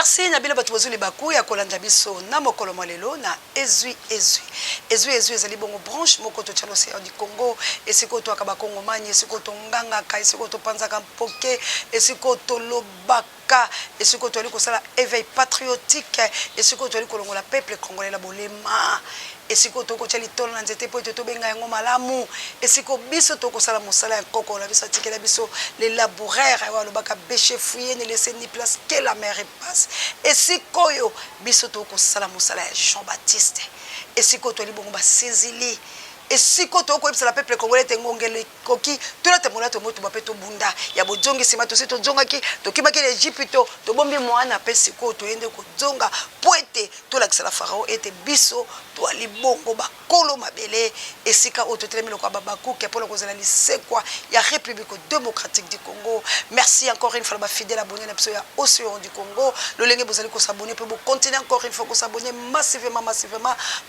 Merci Nabila Batouazou Bakou ya kolanda biso na mokolo molelo na ezui ezali bongo branche moko to tchalo se du Congo esiko to akaba Congo mani esiko to nganga ka esiko to panzaka mpoke esiko to lobaka esiko to ali kosala éveil patriotique esiko to ali kolongola peuple congolais la bolema esiko to ko tchali tolo na nzete po to benga yango malamu esiko biso to kosala mosala ya koko la biso tikela biso les laboureurs wa lobaka bêcher fouiller ne laisser ni place que la mer passe esiko yo biso to kosala mosala ya Jean-Baptiste esiko to libongo ba sinzili esiko to ko ebisala peuple congolais tengongele koki to la temola to moto ba peto bunda ya bojongi sima to seto jonga ki to kimaki l'Égypte to bombi mwana pe siko to yende ko jonga poete to la kisala pharaon ete biso to ali bongo ba kolo mabele esika o to telemelo kwa babaku ke polo kozala lisekwa ya République démocratique du Congo. Merci encore une fois ba fidèle abonné na biso ya Océan du Congo le lenge bozali ko s'abonner pe bo continuer encore une fois ko s'abonner massivement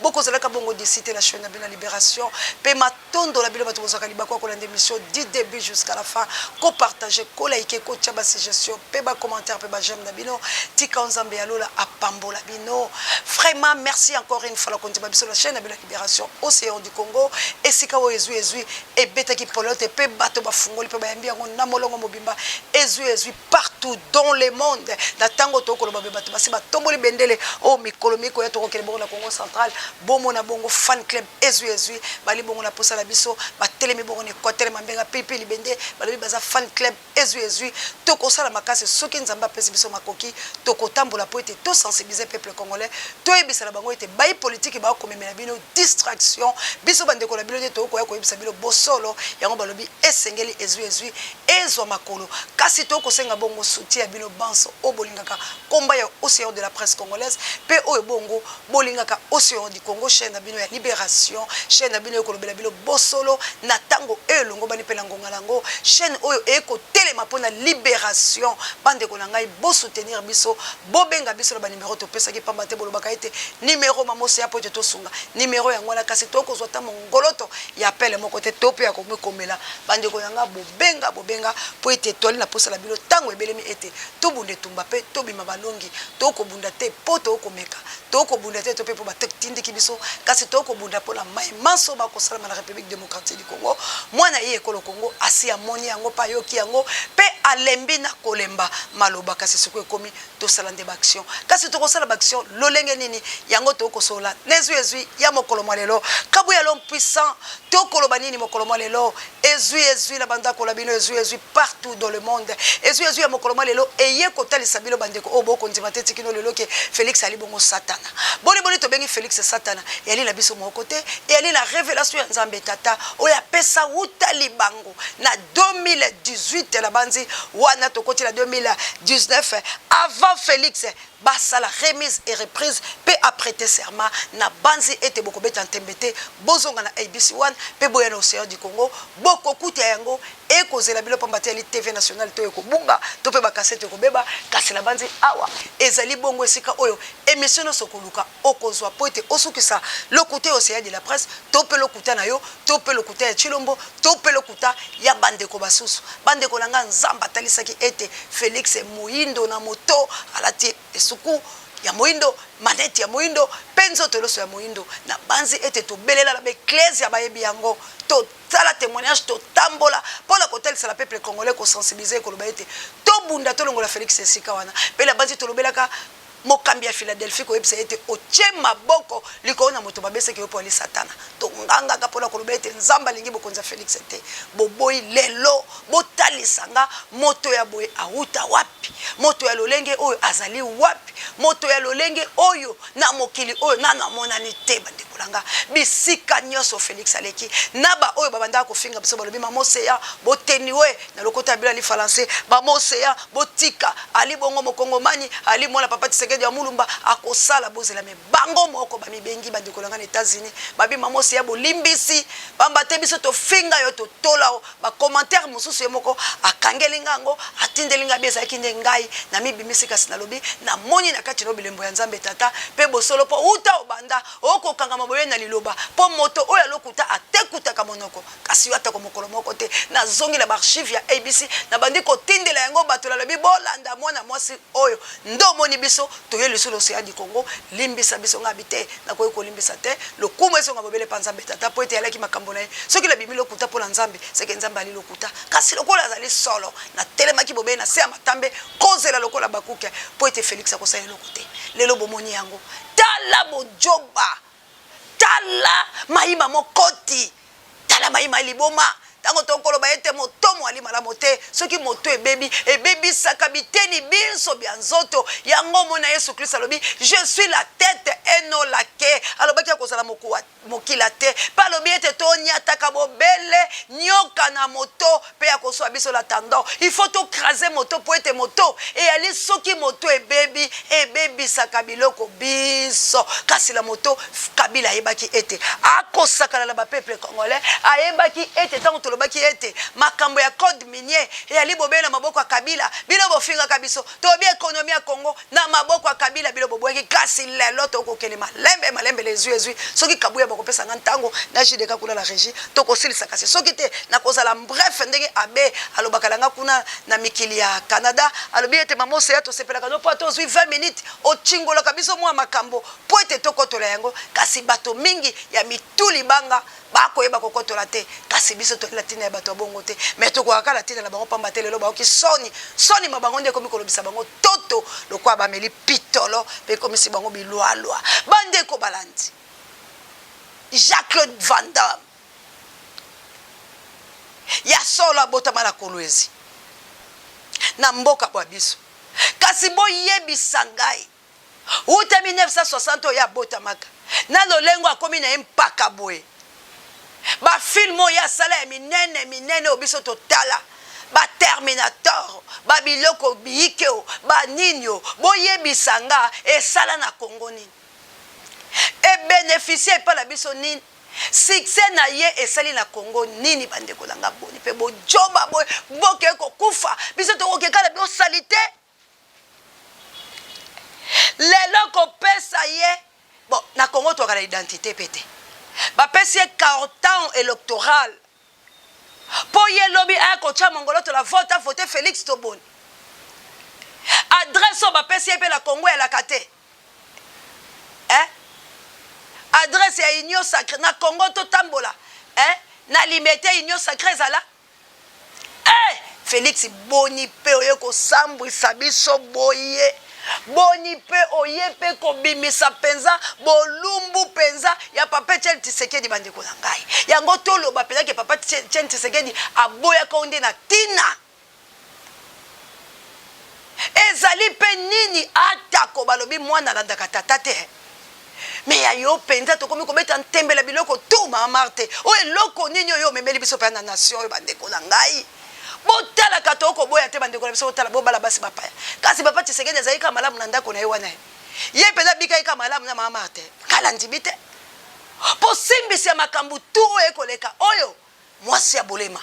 beaucoup zala ka bongo de citer la chaîne de la libération pe matondo la bilo bato bozaka libako ko lande émission du début jusqu'à la fin ko partager ko liker ko tchaba suggestion pe ba commentaire pe ba j'aime na bino tika nzambe ya lola apambola bino vraiment merci encore une fois la continue biso la chaîne de la libération Océan du Congo esika o ezui et beta ki polote pe bato ba fungoli pe ba yambi yango na molongo mobimba ezui partout dans le monde na tango to ko loba bato basi ba tomboli bendele o mikolo miko ya to ko kele bongo na Congo central bomo na bongo fan club ezui bali bongo na posa la biso ba telemi bongo ne kotere mambenga pipi libende bali baza fan club ezui to ko sala makase soki nzamba pesi biso makoki to ko tambola po ete to sensibiliser peuple congolais to ebisa la bango ete bayi politique ba ko memela bino distraction biso bande ko la bino to ko ya ko ebisa bino bosolo yango balobi esengeli ezui ezwa makolo kasi to ko senga bongo soutien bino banso o bolingaka komba ya Océan de la presse congolaise pe o bongo bolingaka Océan du Congo chaîne bino ya libération chaîne bino ko lobela bino bosolo na tango elongo bani pe lango ngalango chaîne oyo eko telema pona libération bande ko ngai bo soutenir biso bo benga biso ba numéro to pesa ki pamba te bolobaka ete numéro mamose ya poto to sunga numéro ya ngwana kasi to ko zota mongoloto ya appel mo côté to pe ya ko komela bande ko yanga bo benga po ete toli na posa la bino tango ebelemi ete to bunde tumba pe to bima balongi to ko bunda te poto ko meka to ko bunda te to pe po ba tindi ki biso kasi to ko bunda po la mai manso ba ko sala na République démocratique du Congo mwana ye ekolo Congo asi amoni yango pa yoki yango pe alembi na kolemba maloba kasi siko ekomi to sala nde ba action kasi to ko sala ba action lolenge nini yango to ko sola ezui ya mokolo malelo kabu ya l'homme puissant to koloba nini mokolo malelo ezui la banda ko la bino ezui partout dans le monde ezui ya mokolo malelo eye ko talisa bilo bandeko obo ko ndima te tikino lelo ke Félix ali bongo satana boni to bengi Félix satana yali la biso mo côté et ali la révélation ya Nzambe tata oya pesa uta libango na 2018 la banzi wana to côté la 2019 avant Félix basa la remise et reprise pe apprêter serment na banzi ete boko beta ntembete bozonga na ABC1 pe boya na Océan du Congo boko kutia yango e kozela bilo pamba te TV nationale to eko bunga to pe ba cassette ko beba kasi la banzi awa ezali bongo esika oyo émission no sokoluka okozwa po ete osukisa le côté Océan de la presse to pe lokuta na yo to pe lokuta ya Chilombo to pe lokuta ya bandeko basusu bandeko langa nzamba talisaki ete Félix Moyindo na moto alati suku ya moindo maneti ya moindo penzo toloso ya moindo na banzi ete to belela la ecclesia bayebi yango to tala témoignage to tambola pour la côté c'est la peuple congolais ko sensibiliser ko lobaete to bunda to longola Félix esika wana pe la banzi to lobelaka mokambi ya Philadelphie ko yebisa ete ochema boko liko na moto babese ke yopo ali satana to nganga ka pona ko lobete nzamba lingi bokonza Félix ete boboyi lelo botalisanga moto ya boye auta wapi moto ya lolenge oyo azali wapi moto ya lolenge oyo na mokili oyo na monani te bande kolanga bisika nyoso Félix aleki naba oyo babanda ko finga biso balobi mamoseya boteniwe na lokota bila li français ba moseya botika ali bongo mokongomani ali mona papa Tshisekedi ya mulumba akosala bozela me bango moko ba mibengi bande kolanga na États-Unis babi mamoseya bolimbisi bamba te biso to finga yo to tolao ba commentaire mususu moko akangelinga ngo atindelinga beza kinde ngai na mibimisi kasi na lobi na moni na kati no bilembo ya Nzambe tata pe bosolo po uta obanda oko kanga boye na liloba po moto oyo lokuta atekuta ka monoko kasi yata ko mokolo moko te na zongi la archive ya ABC na bandi ko tindela yango bato la lobi bolanda mwana mwasi oyo ndo moni biso toye lisolo l'océan du Congo limbisa biso ngabite na ko limbisa te lokumu eso ngabobele panza betata po ete yalaki makambo na ye soki la bimi lokuta po la nzambe seke nzambe ali lokuta kasi lokola azali solo na telemaki bobe na se ya matambe kozela lokola bakuke po ete Félix akosala lokote lelo bomoni yango tala bojoba tala maima mokoti tala maima liboma tango tokolo ba ete motomo ali malamu te soki moto ebebi sakabiteni binso bya nzoto yango mona Yesu Kristo alobi je suis la tête et non la queue alobaki akozala mokila te palobi ete tonyataka bobele nyoka na moto pe akoswa biso la tendon il faut to craser moto po ete moto e ali soki moto ebebi sakabiloko biso kasi la moto Kabila ayebaki ete akosakala la ba peuple congolais ayebaki ete tango lobaki ete makambo ya code minier ya libobe na maboko ya Kabila bilo bofinga kabiso tobi ekonomi ya Congo na maboko ya Kabila bilo bobweki kasi lelo tokokele malembe les yeux soki kabuya bakopesa ntango na jideka kuna la régie tokosilisa kasi soki te na kozala bref ndenge abe alobaka langa kuna na mikili ya Canada alobi ete mamose ya tosepelaka no po tozwi 20 minutes o chingola kabiso mwa makambo po ete tokotola yango kasi bato mingi ya mituli banga bakoyeba kokotola te kasi biso to latina ya bato bongo te mais to kwa kala tina na bango pamba te lelo ba ki soni mabango nde komi kolobisa bango toto lokwa ba meli pitolo pe komi si bango bilwalwa bande ko balandi Jacques-Claude Van Damme ya sola bota mala kolwezi na mboka kwa biso kasi boyebisa ngai uta 1960 ya bota maka na lolengo akomi na mpaka boye ba filmo ya sala ya minene obiso totala ba Terminator ba biloko biikeo ba ninyo boyebisa nga esala na Congo nini e bénéficier pa la biso nini succès na ye esali na Congo nini bande ko langa boni pe bojoba boke ko kufa biso to okekala bi salite lelo ko pesa ye bon na Congo to kala identité pété ba pesi 40 ans électoral po ye lobi a ko cha mongolo to la vote Félix Toboni adresse ba pesi pe la Congo ya la kate adresse ya union sacrée na Congo to tambola na limité union sacrée zala Félix boni pe oye ko sambwisa biso boye boni pe oye pe ko bimisa penza bolumbu penza ya papa Etienne Tshisekedi bande ko ngai yango tolo ba penza ke papa Etienne Tshisekedi aboya ko nde na tina ezali pe nini atako balobi mwana landaka tata te mais ya yo penza to komi ko beta ntembela biloko to ma marte o eloko nini yo memeli biso pe na nation bande ko ngai botala katoko boya te bande ko biso botala bobala basi bapaya kasi papa Tshisekedi ezali ka malamu na ndako na ye wana ye penza bika ka malamu na mama marte kala ndibite po simbisi ya makambu tu ekoleka oyo mwasi ya bolema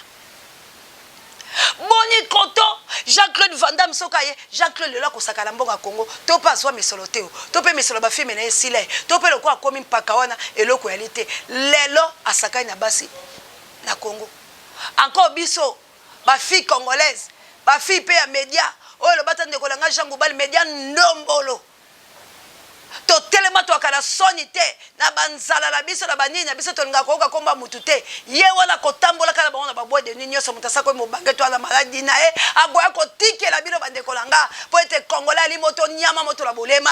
boni koto Jacques-Claude Van Damme sokaye Jacques-Claude lelo kosakala mbonga Congo to pa swa misolo teo to pe misolo ba filme na esile to pe lokwa komi mpaka wana eloko yalite lelo asakani na basi na Congo encore biso ba fille congolaise ba fille pe ya média oyo lo batande ko langa Jean Goubal média ndombolo to telema to akala soni te na banzala la biso na banini na biso to nga ko komba mutu te ye wala ko tambola kala bango na babwa de nini so mutasa ko mo bange to ala maladi na e agoya ko tikela bino bande ko langa po ete kongola ali moto nyama moto la bolema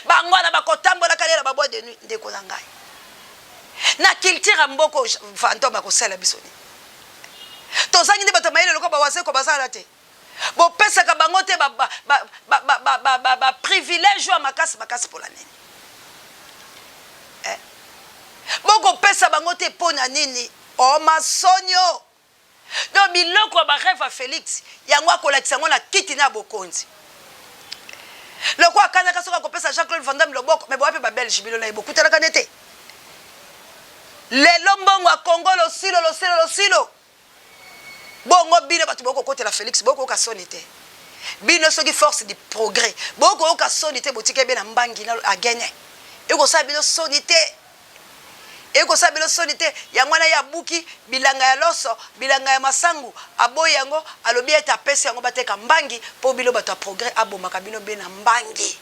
bango na ba ko tambola kala la babwa de nde ko langa na culture mboko fantoma ko sala biso ni to zangi ne bato mayele loko ba wase ko basala te bo pesa ka bango te ba privilège à makasi pour la nini boko pesa bango te pona nini o masonyo do biloko ba rêve à Félix yango akolakisa ngo na kiti na bokonzi loko akana ka soka ko pesa Jacques-Claude Van Damme loboko mais bo ape ba belge bilo na iboku tala kanete le lombongo a Congo lo silo bongo bino batu boko kote la Félix boko ka sonité bino soki force du progrès boko ka sonité botike be na mbangi na agene eko sa bino sonité eko sa bilo sonite ya mwana ya buki bilanga ya loso bilanga ya masangu aboyi yango alobi ete apesi yango bateka mbangi po bilo bato progrès abomaka bino be na mbangi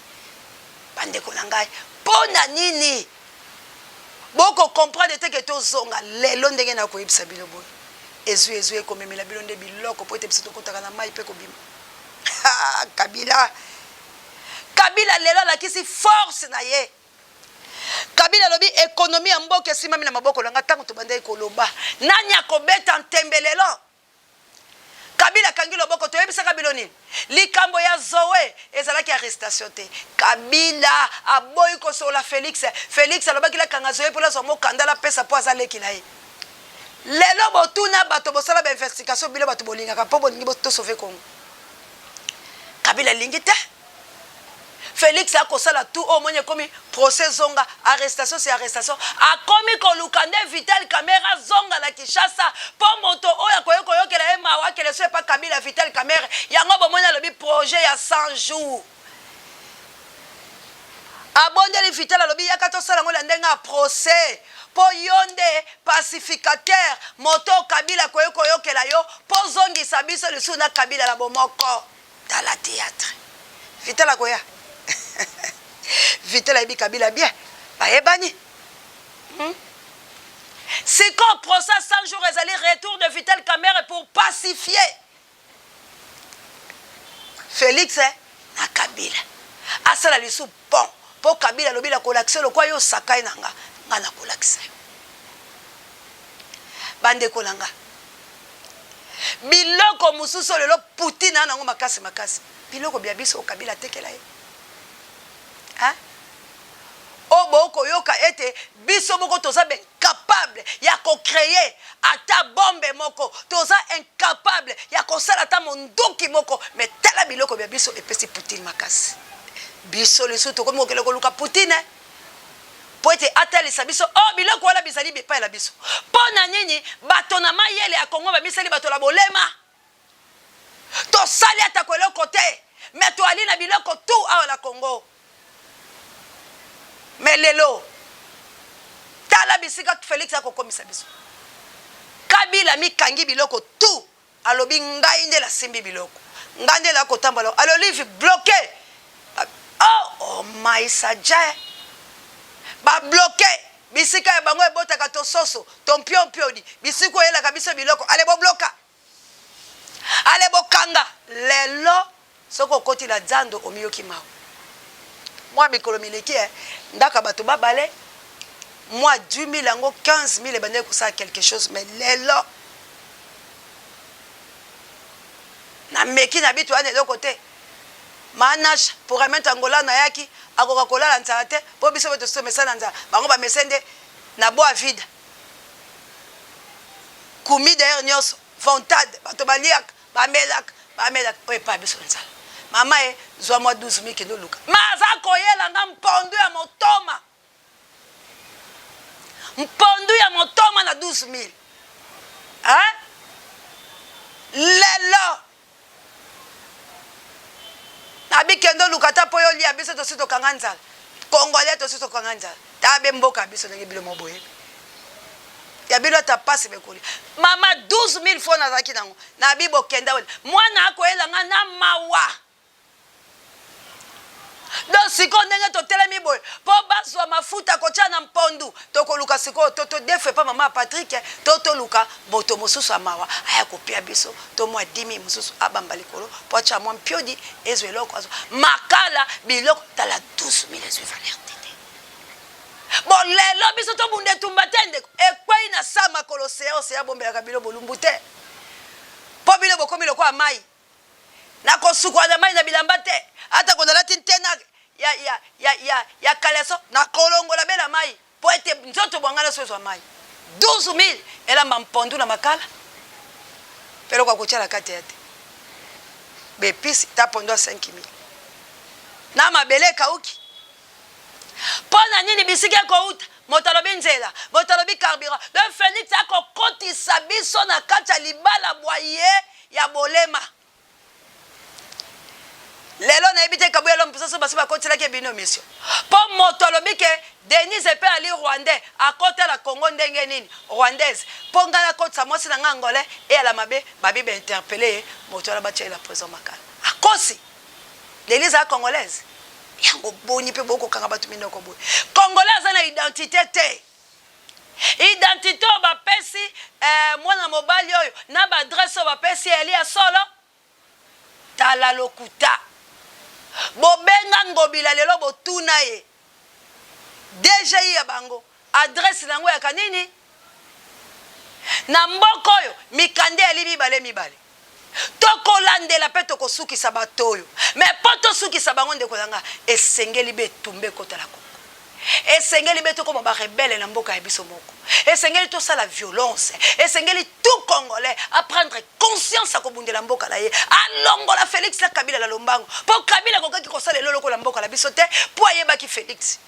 bandeko na ngai pona nini boko comprendre te ke tozonga lelo ndenge na koyebisa bino boye ezwi ekomemela bino nde biloko po ete biso tokotaka na mai mpe kobima Kabila lelo alakisi force na ye. Kabila lobi économie ya mboka esimami na maboko langa tango tobandai koloba nani akobeta ntembelelo. Kabila kangi loboko toyebisa Kabila nini likambo ya Zoe ezalaki arrestation te. Kabila aboyi kosola Félix alobaki la kanga Zoe pola somo kandala pesa po azaleki na ye. Lelo botuna bato bosala ba investigation bilo bato bolingaka po bolingi boto sauver Congo. Kabila lingite Félix a kosala tout au moins comme procès zonga arrestation c'est arrestation a komi kolukande Vital Caméra zonga la Kinshasa po moto oya koyokela e mawa kele so pas Kabila Vital Caméra yango bomona lobi projet ya 100 jours abonde li Vital lobi yakato sala ngola ndenga procès po yonde pacificateur moto Kabila koyokela yo po zongi sabiso le suna Kabila la bomoko dans la théâtre Vital koya Vital a Kabila bien. Baebani. C'est quand procès 100 jours les allés retour de Vital Caméra pour pacifier. Félix na Kabila. Asala lisu bon. Pour Kabila lobi la kolakse lo kwa yo sakai nanga. Nga na kolakse. Bande kolanga. Biloko mususo lelo Putina nango makasi. Biloko bia biso Kabila tekela ye. Hein? Oboko yoka ete biso moko toza ben capable ya ko créer ata bombe moko toza incapable ya ko sala ata mondoki moko mais tala biloko bia biso epesi Poutine makasi biso leso to komo keloko luka Poutine po ete atalisa biso biloko wala bizali bepa la biso pona nini bato na mayele ya Kongo ba misali bato la bolema to sali ata ko eloko te mais to ali na biloko tout awa la Congo. Mais lelo tala bisika Félix akokomisa biso Kabila mi kangi biloko tout alobi ngai nde la simbi biloko ngande la kotambola alo livre bloqué oh my saja ba bloqué bisika ya bango ebotaka to soso ton pion di bisiko yela kabiso biloko ale bo bloka ale bo kanga lelo soko koti la zando omiyoki mawo moi mikolo mileki ndaka bato babale moi 10 000 yango 15 000 ebandeli kosala quelque chose mais lelo na meki na bitu wana eloko te manage pour remettre Angola na yaki akoka kolala nzala te po biso beto somesa na nzala bango bamesende na boa vide kumi d'ailleurs nyonso fontade bato baliaka bamelaka oyo epa biso nzala mama zwa mwa 12 000 kendo luka maza koyela nga mpondu ya motoma na 12 000 hein lelo nabi kendo luka ta po yo lia biso tosi tokanga nzala Congolais tosi tokanga nzala tabe mboka biso ndenge bilo moboye ya bilo ta passe bekoli mama 12 000 fois nazaki nango nabi bokenda wele mwana akoyela nga na mawa. Donc siko ndenge totelemi boy po baswa mafuta kotia na mpondu tokoluka siko toto defe pa mama Patrick toto luka boto mosusu amawa aya kopia biso to mwa 10 000 mosusu abamba likolo po acha mwa mpiodi ezwe loko azo makala biloko tala 12 000 ezwe valeur tete bon lelo biso to bunde tumba tende ekwei na sama koloseo se ya bombe ya kabilo bolumbu te po bilo bokomi loko amai na kosukwa na mai na bilamba te ata kondala tintena ya kaleso na kolongola bela mai po ete nzoto bwangana sozo mai 12 000 elamba mpondu na makala pero kwa kuchala kati yate bepisi ta pondo 5 000 na mabele kauki pona nini bisike ko uta motalobi nzela motalobi carburant de Félix akokotisa biso na kati ya libala bwaye ya bolema. Lelo na ebite kabuelo mpusaso basi bakotela ke bino mission Po moto lobi ke Denise pe ali rwandais à côté la Congo ndenge nini rwandaise po ngala kotsa mwasi na ngangolais et ala mabe babi ba interpeller moto la batia la prison makala akosi Denise a congolaise yango boni pe boko kanga batu minoko boy congolaise na identité te identité ba pesi mwana mobali oyo na ba adresse ba pesi eli ya solo tala lokuta bobenga ngobila lelo botuna ye DGI ya bango adresse nango ya kanini na mboko oyo mikande eli mibale toko landela pe toko sukisa batoyo mais poto sukisa bango ndeko nanga esengeli be tumbe kota la Congo esengeli be toko ba rebelle na mboka ya biso moko esengeli to sala violence esengeli tout congolais à prendre conscience à kobundela mboka la ye alongola Félix la Kabila la lombango po Kabila kokaki kosala lelo la mboka la biso te po ayeba ki Félix.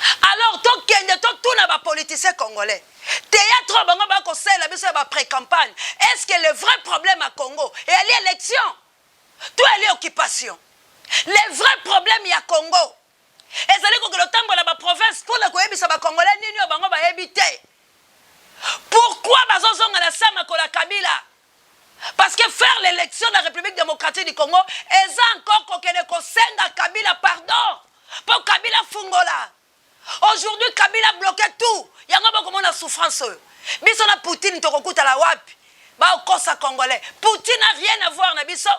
Alors to kende to tuna ba politicien congolais théâtre bango ba ko sala biso ba pré-campagne est-ce que le vrai problème à Congo et l'élection tout est occupation les vrais problèmes ya Congo ezali ko le tambo la ba province pour la koyebisa ba congolais nini bango ba yebite pourquoi bazozonga la sama ko la Kabila parce que faire l'élection de la République démocratique du Congo est encore kokene ko senga Kabila pardon pour Kabila fungola. Aujourd'hui, Kabila bloqué tout. Il y a un souffrance. Biso na Poutine to kokuta la wapi. Ba okosa congolais. Poutine n'a rien à voir na biso.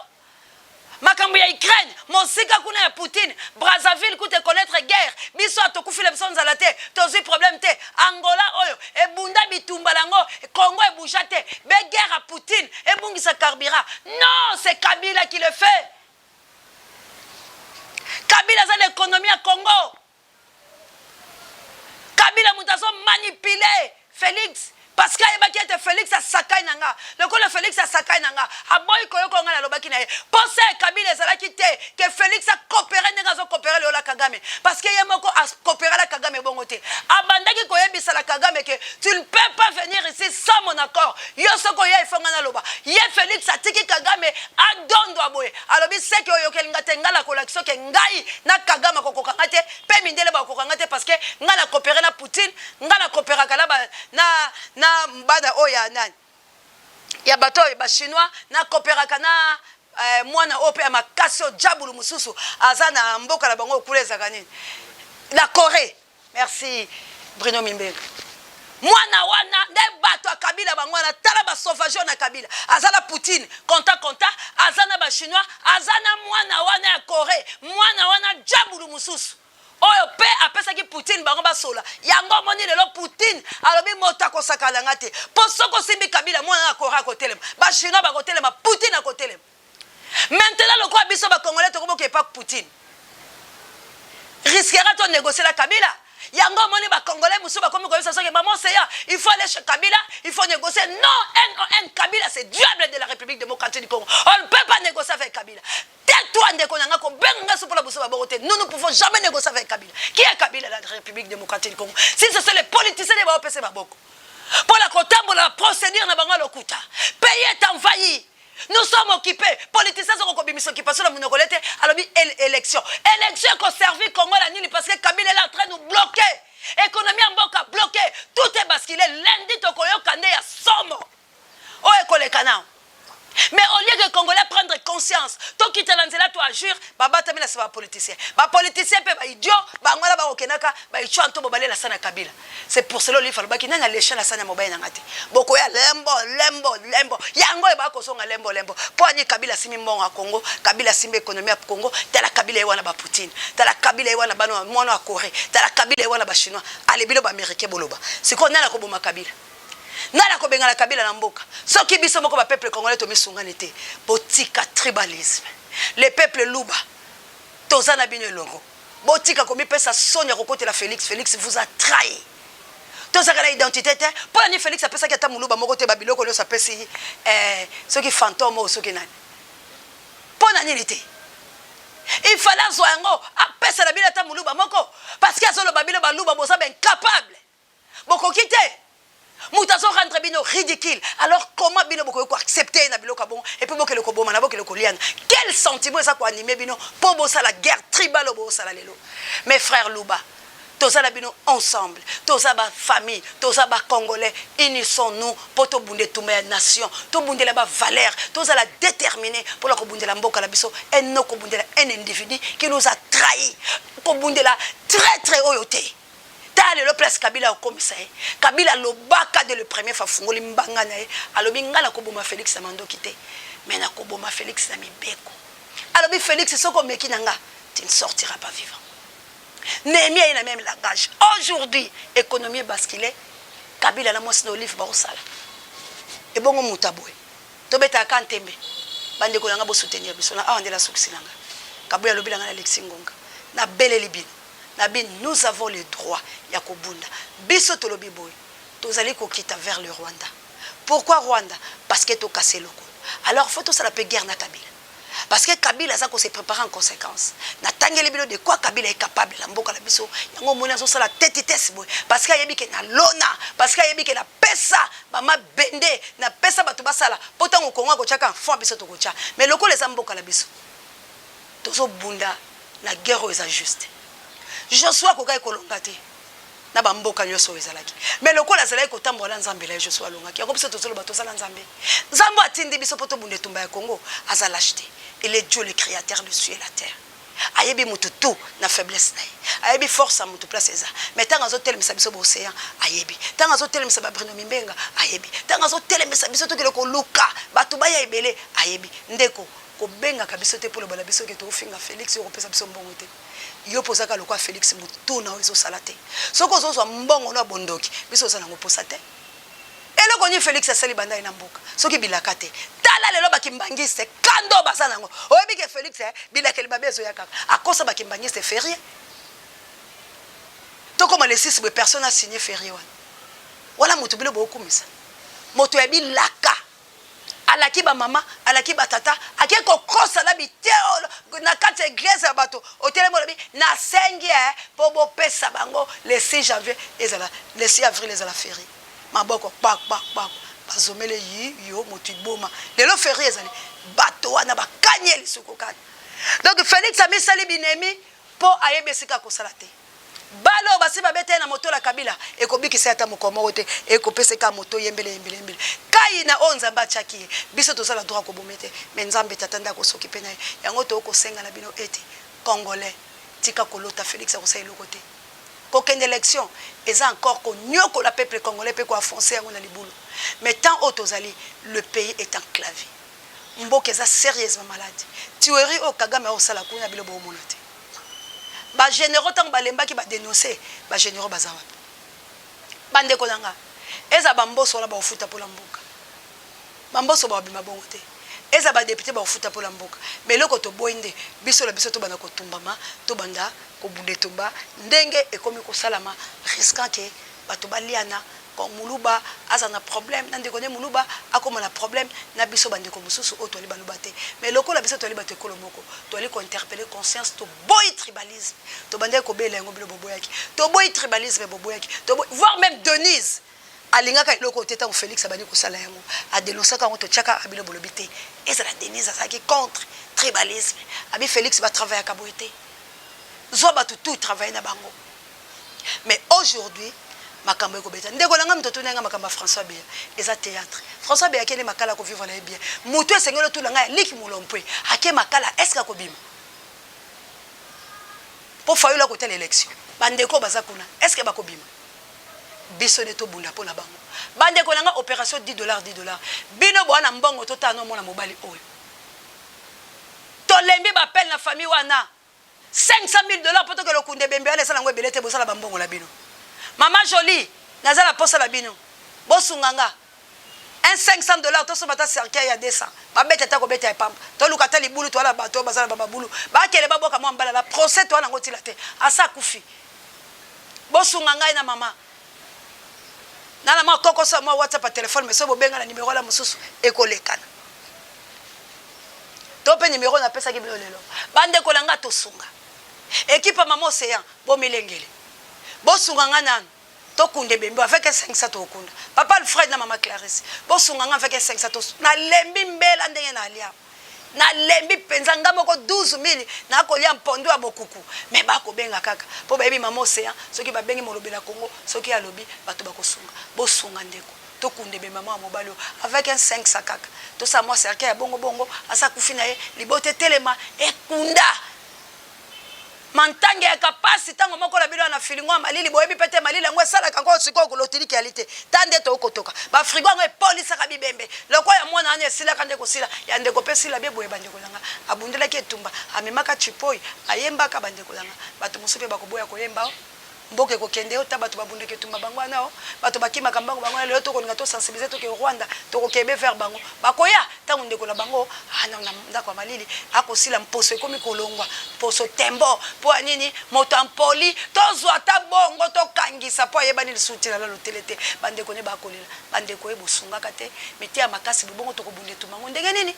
Makambo ya Ukraine, mosika kuna ya Poutine, Brazzaville koute connaître guerre. Biso atokufi le biso nzala te, tozi problème te. Angola oyo, e bunda bitumba lango, Congo e bouja te. Be guerre à Poutine, e bungisa carburant. Non, c'est Kabila qui le fait. Kabila c'est l'économie à Congo. Kabila mutazo manipulé Félix parce qu'il y a Félix à Sakai Nanga. Le coup de Félix à Sakai Nanga. A boy koyoko ngala lobaki na ye. Pensez Kabila ezala kité que Félix a coopéré n'engazo coopéré le la Kagame parce qu'il y a moko a coopéré la Kagame bongote. Abandaki koyebisa la Kagame que tu ne peux pas venir ici sans mon accord. Yo soko ya ifonga na loba. Ye Félix a tiki Kagame a dondo aboye. Alobi seki oyo kelinga tengala kolakso ke ngai na Kagame kokokangate pe mindele ba kokokangate parce que ngala coopéré na Poutine, ngala coopéré kala ba na mbada oya nani ya bato ba chinois na coopéraka na mwana ope makasi jabulu mususu azana mboka la bango kuleza kanini la Corée. Merci Bruno Mimbenga. Mwana wana de bato a Kabila bangwana tala ba sauvage na Kabila azala Poutine konta azana ba chinois azana mwana wana ya Corée mwana wana jabulu mususu oyo pe apesa ki Poutine bango basola yango moni lelo Poutine alobi mota ko sakala ngate po soko simbi Kabila mwana na Corée ko telema ba chinois ba ko telema Poutine a ko telema maintenant le quoi biso ba congolais to ko ke pas Poutine risquera de négocier la Kabila. Yango moni ba congolais musu ba komi ko ça que maman c'est il faut aller chez Kabila, il faut négocier. Non, Kabila c'est diable de la République démocratique du Congo. On ne peut pas négocier avec Kabila. Tais-toi ndeko nanga ko benga so pour la bossa borote. Nous ne pouvons jamais négocier avec Kabila. Qui est Kabila la République démocratique du Congo? Si ce sont les politiciens de ba OPC Maboko. Pour la kotambo la procédure na bango lokuta. Pays est envahi. Nous sommes occupés. Politiciens sont occupés sur la monogolette. Alors, élection. Élection qu'on servi Congo la nuit parce que Kabila est en train de nous bloquer. Économie en boca bloquée. Tout est basculé. Lundi, Tokoyo Kande ya somo. Oh, école canard. Mais au lieu que les Congolais prennent conscience, toi qui te lances là, toi agir, baba tamina c'est pas politicien. Ba politicien peut ba idiot, ba ngala ba okenaka, ba ichwanto bobale la sana Kabila. C'est pour cela qu'il faut ba kinanga lesha la sana mobile ngati. Boko ya lembo. Yango e ba ko songa lembo. Poani Kabila simi mbongo a Congo, Kabila simi économie a Congo, tala Kabila e wana ba Poutine, tala Kabila e wana ba no mwana a Corée, tala Kabila e wana ba chinois, ale bilo ba américain boloba. C'est qu'on a la ko boma Kabila. Nala ko benga la Kabila na mboka soki biso moko ba peuple congolais to misungani te botika tribalisme le peuple luba tozana bino elongo botika ko mipesa sonya kokote la Félix vous a trahi tozaka la identité te pour ni Félix apesa ki ata muluba moko te babiloko lo sapesi soki fantôme o soki nani pona nini te il fallait zoango apesa la bilata muluba moko parce que azolo babilo baluba boza ben capable boko kite Moutazo rendre bino ridicule. Alors comment bino boko accepter na bilo kabon et puis boko le koboma na boko le koliana. Quel sentiment ça ko animer bino pour bossa la guerre tribale au bossa la lelo. Mes frères Luba, tous la bino ensemble, tous la famille, tous la Congolais, unissons-nous pour tout bunde tout ma nation, tout bunde la valeur, tous la déterminer pour la bunde la mboka la biso et non ko bunde un individu qui nous a trahi, ko bunde la très oyoté. Tale le place Kabila au commissaire, Kabila lo baka de le premier fafungo limbanga nae, alobi ngala ko boma Félix Amando kité, mais na ko boma Félix na mibeko. Alobi Félix soko meki nanga, tu ne sortiras pas vivant. Néhémie a même langage. Aujourd'hui, économie basculée, Kabila na mosi no livre barosala. Et bon mutaboué. Tobeta kantembe. Bande ko nanga bo soutenir biso na ande la succès nanga. Kabila lobi nanga Alexis Ngonga. Na belle libino. Na bin nous avons le droit ya kobunda. Biso to lobi boy. Tozali ko kita vers le Rwanda. Pourquoi Rwanda? Parce que to cassé loko. Alors faut to ça la guerre na Kabila. Parce que Kabila ça qu'on s'est préparé en conséquence. Na tangeli bino de quoi Kabila est capable la mboka la biso. Yango mona so la tête boy. Parce que yebi ke na lona, parce que yebi ke na pesa, mama bende, na pesa batu basala. Pourtant au Congo ko chaka fond biso to ko cha. Mais loko les mboka la biso. Tozo bunda la guerre est juste. Joshua ko kai kolongate. Na ba mboka nyoso ezalaki. Mais loko la zala ko tambola nzambe la Joshua longaki. Yango biso tozo bato sala nzambe. Nzambo atindi biso poto bunde tumba ya Congo azala acheter. Il est Dieu le créateur de ciel et la terre. Ayebi mututu na faiblesse na. Ayebi force à mutu place eza. Mais tant azotel misabiso bo océan ayebi. Tant azotel misaba Bruno Mimbenga ayebi. Tant azotel misabiso to keloko luka batu baya ebele ayebi. Ndeko ko benga kabiso te pour le balabiso ke to finga Félix yo pesa biso mbongo te. Yo posaka lokwa Félix mutu na ozo salate. Soko zo zo mbongo na bondoki biso za ngo posate. Elo konyi Félix asali banda ina mboka. Soki bilakate. Tala lelo bakimbangiste kando basana ngo. Oyebi ke Félix bilakeli babezo yakaka. Akosa bakimbangiste férié. To comme les 6 personnes a signé férié wana. Wala mutu bilo bokumisa. Moto ya bilaka. Alaki ba mama, alaki ba tata, akeko kosa la biteo na kati église ya bato. Otelemo lobi na sengi pour bo pesa bango le 6 janvier ezala le 6 avril ezala férié. Maboko bak bazomele yi yo motiboma lelo férié ezali bato wana bakanyeli sukokana. Donc Félix a mis sali binemi pour ayebesika ko salate. Balo basi babete na moto la Kabila ekobikisa ata mokomo te ekopeseka moto yembele. Kai na onza bachaki biso to sala droit ko bomete mais nzambe tatanda ko sokipe na yango to ko senga na bino ete Congolais tika kolota Félix ko sayi lokote. Qu'aucune élection est encore connu que le peuple congolais peut foncer à mon liboulo. Mais tant autozali, le pays est enclavé. Mboka est sérieusement malade. Tuerie au Kagame au Salakuna bilobo monate. Ba généraux tant balemba qui va dénoncer, ba généraux bazawa. Bande kolanga. Eza bamboso la ba ofuta pour la mboka. Bamboso ba bima bongote. Eza ba député ba ofuta pour la mboka. Mais loko to boinde, biso la biso to bana ko tumbama, to banda ko bunde tumba, ndenge e komi ko salama, risquant que bato baliana ko muluba azana problème, nande kone muluba akoma na problème na biso bande ko mususu o to li baluba te. Mais loko la biso to li bato ko lomoko, to li ko interpeller conscience to boy tribalisme. To bande ko bela ngo bilo boboyaki. To boy tribalisme boboyaki. To voire même Denise alinga ka loko teta ou Félix abani ko sala yango a dénoncer ka to chaka abilo bolobité et ça la Denise ça qui contre tribalisme abi Félix va travailler à Kaboité zoba tout travailler na bango. Mais aujourd'hui makambo eko beta ndeko nanga mtoto nanga makamba François Béa eza théâtre François Béa kene makala ko vivre na bien mutu esengelo tout nanga liki mulompwe ake makala est-ce ka ko bima pour faire la côté l'élection bandeko bazakuna est-ce que bako bima biso neto bunda pona bango bande ko nanga opération $10 bino bwana mbongo totano mona mobali oyo to lembi ba appel na famille wana $500,000 poto que le kunde bembe ala sala ngo belete bosala bambongo la bino mama jolie nazala posa la bino bosunganga un $500 to so bata cercueil ya 200 ba beta ta ko beta ya pamba to lukata libulu to ala bato basala babulu ba kele baboka mo mbala la procès to na ngoti la te asa kufi bosunganga na mama nana ma koko sa mo WhatsApp à téléphone mais so bo benga na numéro la mususu ekolekana to pe numéro na pesa ki bilo lelo bande ko langa to sunga équipe maman océan bo milengele bo sunga nan tokunde bembe avec 500 tokunda papa Alfred na mama Clarisse bosunganga avec 500 na lembi mbela ndenge na alia na lembi penza ngamoko 12000 na kolia mpondo ya bokuku me bako benga kaka po bayebi mama Océan soki babengi molobela Congo soki alobi bato bakosunga bosunga ndeko tokunde be mama mobalo avec un 500 kaka to sa moi cercle ya bongo bongo asa kufina ye libote telema ekunda mantange ya kapasi tango moko la bilo na filingwa malili boyebi pete malili ngwe sala kango siko ko lotiliki alite tande to kotoka ba frigo ngwe police ka bibembe lokwa ya mwana ane sila kande ko sila ya ndeko pe sila be boye bande ko langa abundela ke tumba amemaka chipoi ayemba ka bande ko langa bato musupe bakoboya ko yemba mboke ko kende ota bato babundeke tumba bango nao bato bakima kambango bango lelo to ko ngato sensibiliser to ke Rwanda to ko kebe faire bango bakoya tango ndeko la bango ana ndako malili akosila mposo ekomi kolongwa poso tembo po anini moto ampoli tozwa ta bongo to kangisa po yebani lisutila la lotelete bande ko ne bakolela bande ko ebosunga kate metia makasi bongo to ko bunde tumba ngo ndenge nini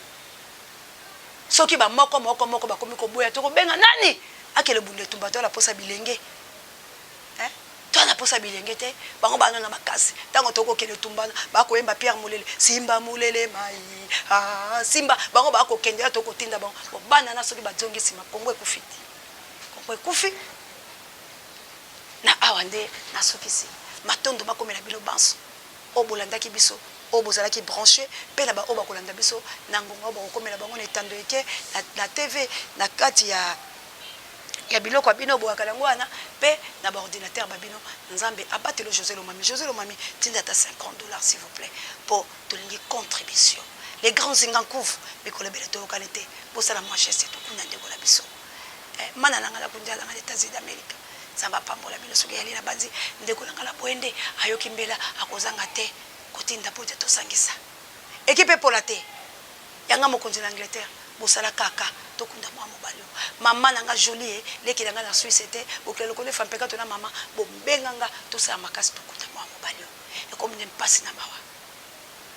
soki ba moko bakomi ko boya to ko benga nani akele bunde tumba to la posa bilenge tona posa bilengete bango bana na makasi tango toko kele tumbana bako yemba Pierre Mulele simba mulele mai simba bango bako kendela toko tinda bango bana na soki bazongi sima Kongo ekufiti Kongo ekufi na awande na soki si matondo bakomela bilo banso obolandaki biso obozalaki branché pe na ba obakolanda biso na ngongo bakomela bango na etando eke na TV na kati ya biloko abino boaka lango wana pe na ba ordinateur babino nzambe abatelo José Lomami tinda ta $50 s'il vous plaît pour tolingi contribution les grands ingankufu bikolo bele to localité bosala moi chesse to kuna ndeko la biso mana nanga la kunjala na États-Unis d'Amérique nzamba pambola bino soki yali na banzi ndeko nanga la boende ayoki mbela akozanga te kotinda pote to sangisa équipe pour la te yanga mokonzi na Angleterre bosala kaka tokunda mwa mobali mama nanga jolie leki nanga na Suisse te boklelo ko le fampeka to na mama bombenganga to sa makasi tokunda mwa mobali e comme ne passe na bawa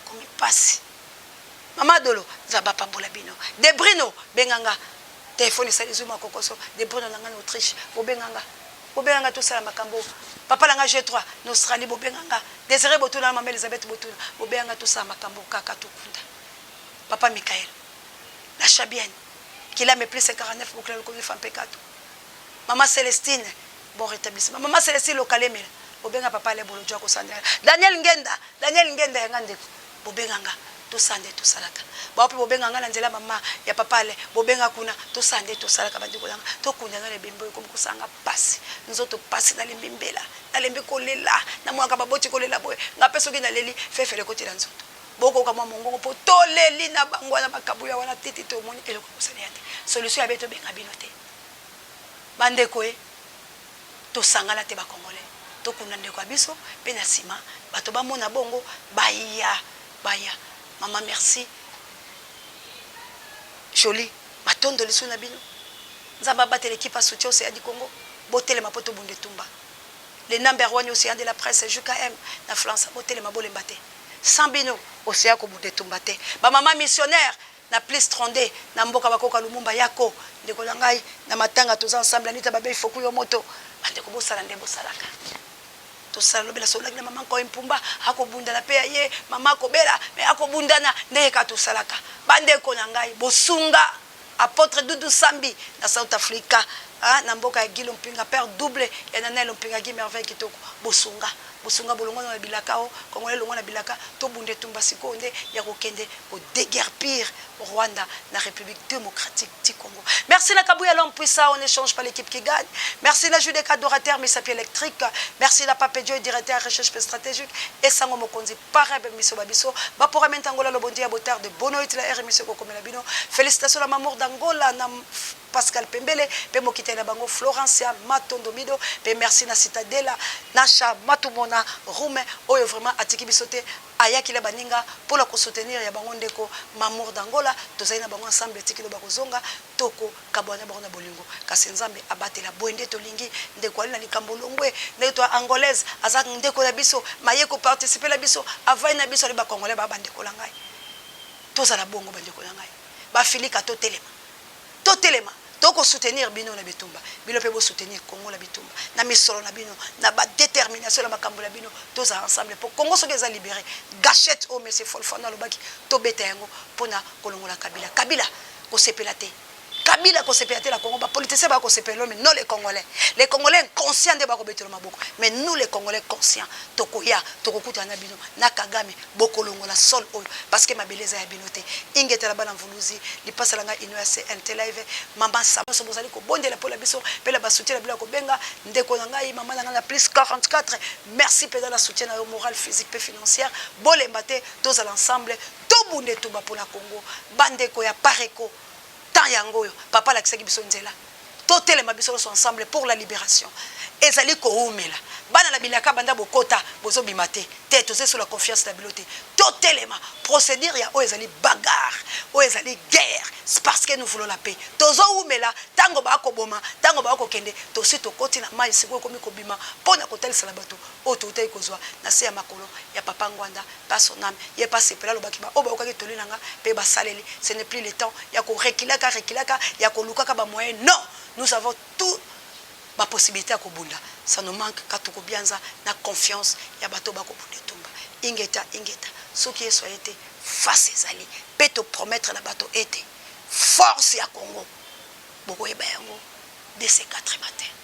comme passe mama dolo zaba pambola bino de Brino benganga téléphone sa lizuma kokoso de Brino nanga na Autriche bobenganga to sala makambo papa nanga G3 na Australie bobenganga Désiré Botuna mama Elisabeth Botuna bobenganga to sa makambo kaka tokunda papa Michael la Chabienne qui l'a me plus 49 pour que le Covid fasse pécato. Maman Célestine, bon rétablissement. Maman Célestine localemel. Bobenga papa le bolo joko sandela. Daniel Ngenda yangande. Bobenganga to sande to salaka. Ba pe bobenganga na nzela mama ya papa le bobenga kuna to sande to salaka bandiko langa. To kunya na le bimbo ko kusanga pasi. Nzoto pasi na le bimbela. Na le mbiko lela na mwaka baboti ko lela boye. Ngapeso ki na leli fefele ko tila nzoto. Boko kama mongongo po toleli na bangwana makabuya wana titi to moni eloko kusaliate solution ya beto benga binote bande koe to sangala te ba congolais to kuna ndeko abiso pe na sima bato ba mona bongo baya mama merci joli matondo liso na bino nzamba batele l'équipe soutien au du Congo botele mapoto bunde tumba les number 1 océan de la presse JKM na France botele mabole mbate Sambino Océan ko bunde tumba te ba mama missionnaire na plus 32 na mboka bakoka Lumumba yako ndeko langai na matanga tous ensemble anita babe foku yo moto bande ko bosala ndembo salaka to sala lobela sola na mama ko impumba akobunda la pe ye mama ko bela me akobundana ndeka to salaka bande ko nangai bosunga apôtre Doudou Sambi na South Africa na mboka ya Gilo Mpinga père double ya Nanel Mpinga gi merveille kitoko bosunga bolongo na bilaka o Kongo longo na bilaka to bunde tumba sikonde ya kokende ko déguerpir Rwanda na République démocratique du Congo. Merci la Kabouya l'homme puissant, on n'échange pas l'équipe qui gagne. Merci la Jude Kadorateur mais sapi électrique. Merci la Pape Dieu directeur recherche stratégique et sango mokonzi parebe miso babiso ba pour amenta ngola lo bondia botar de bonoit la RMC ko komela bino. Félicitations la mamour d'Angola na Pascal Pembele pe mokite na bango Florencia Matondo Mido pe merci na Citadela Nacha Matumona Roume oyo vraiment atiki bisote ayaki la baninga pour la soutenir ya bango ndeko mamour d'Angola tozali na bango ensemble tiki do bakozonga toko kabwana bango na bolingo kasi nzambe abatela boende to lingi ndeko ali na likambo longwe ndeko angolaise azak ndeko na biso maye ko participer la biso avai na biso le ba congolais ba bandeko langai tozala bongo bandeko langai ba filika to telema toko soutenir bino na bitumba bino pe bo soutenir Congo na bitumba na misolo na bino na ba détermination na makambo na bino tous ensemble pour Congo soki eza libéré gâchette o monsieur Folfana lobaki to beta yango pona kolongola Kabila ko sepela te Kabila ko sepela te la Congo ba politicien ba ko sepela mais non les Congolais inconscients de ba ko betelo maboko mais nous les Congolais conscients tokoya tokokuta na bino na Kagame bokolongola sol oyo parce que ma beleza ya bino te ingeta la bana mvuluzi lipasa langa inoase live mama sama so bozali ko bondela pour la biso pe la ba soutien la bila ko benga ndeko na ngai mama na plus 44 merci pe dans la soutien na moral physique et financière bolemba te tous ensemble to bunde to ba pour la Congo bandeko ya pareko tant yangoyo papa la kisaki biso nzela totelema biso so ensemble pour la libération ezali ko umela bana la bilaka banda bokota bozo bimate te toze sur la confiance stabilité totelema procédure ya o ezali bagarre o ezali guerre c'est parce que nous voulons la paix tozo umela tango ba ko boma tango ba ko kende to si to koti na mai siko komi ko bima pona ko telisa la bato o to te kozwa na se ya makolo ya papa Ngwanda pas son âme ye pas sepela lo bakiba o ba ko ke tolinanga pe ba saleli ce n'est plus le temps ya ko rekilaka ya ko lukaka ba moyen non nous avons tout ma possibilité à Kobunda. Ça nous manque quand on bianza na confiance ya bato ba Kobunda tumba. Ingeta. Ce qui est soit été face ezali. Peut te promettre na bato été. Force ya Congo. Boko eba yango de ces 4 matins.